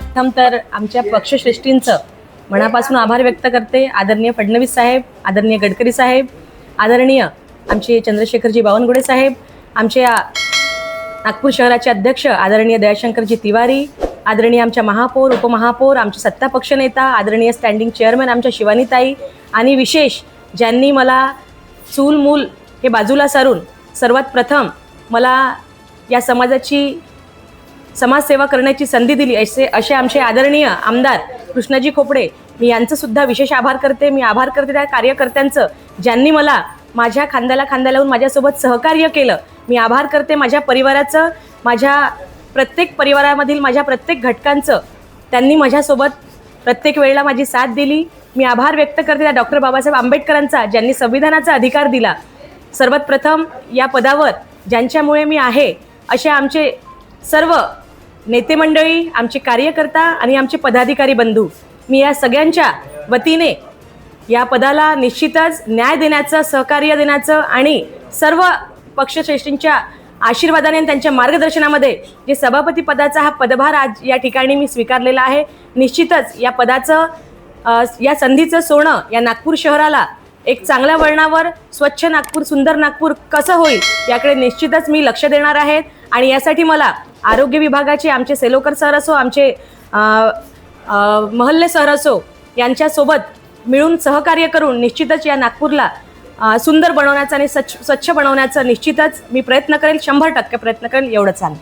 प्रथम तर आमच्या पक्षश्रेष्ठींचं मनापासून आभार व्यक्त करते. आदरणीय फडणवीस साहेब, आदरणीय गडकरी साहेब, आदरणीय आमचे चंद्रशेखरजी बावनकुळे साहेब, आमचे नागपूर शहराचे अध्यक्ष आदरणीय दयाशंकरजी तिवारी, आदरणीय आमच्या महापौर, उपमहापौर, आमचे सत्ता पक्ष नेता आदरणीय स्टँडिंग चेअरमन आमच्या शिवानीताई, आणि विशेष ज्यांनी मला चूल मूल हे बाजूला सारून सर्वात प्रथम मला या समाजाची समाजसेवा करण्याची संधी दिली असे आमचे आदरणीय आमदार कृष्णाजी खोपडे, मी यांचंसुद्धा विशेष आभार करते. मी आभार करते त्या कार्यकर्त्यांचं ज्यांनी मला माझ्या खांद्याला खांदा लावून माझ्यासोबत सहकार्य केलं. मी आभार करते माझ्या परिवाराचं, माझ्या प्रत्येक परिवारामधील माझ्या प्रत्येक घटकांचं. त्यांनी माझ्यासोबत प्रत्येक वेळेला माझी साथ दिली. मी आभार व्यक्त करते त्या डॉक्टर बाबासाहेब आंबेडकरांचा ज्यांनी संविधानाचा अधिकार दिला. सर्वात प्रथम या पदावर ज्यांच्यामुळे मी आहे असे आमचे सर्व नेते मंडळी, आमचे कार्यकर्ता आणि आमचे पदाधिकारी बंधू, मी या सगळ्यांच्या वतीने या पदाला निश्चितच न्याय देण्याचं, सहकार्य देण्याचं आणि सर्व पक्षश्रेष्ठींच्या आशीर्वादाने आणि त्यांच्या मार्गदर्शनामध्ये जे सभापती पदाचा हा पदभार आज या ठिकाणी मी स्वीकारलेला आहे. निश्चितच या पदाचं, या संधीचं सोनं या नागपूर शहराला एक चांगल्या वळणावर, स्वच्छ नागपूर, सुंदर नागपूर कसं होईल याकडे निश्चितच मी लक्ष देणार आहे. आणि यासाठी मला आरोग्य विभागाचे आमचे सेलोकर सर असो, आमचे महल्ले सर असो, यांच्यासोबत मिळून सहकार्य करून निश्चितच या नागपूरला सुंदर बनवण्याचा आणि स्वच्छ बनवण्याचा निश्चितच मी प्रयत्न करेल, 100% प्रयत्न करेल, एवढं सांगते.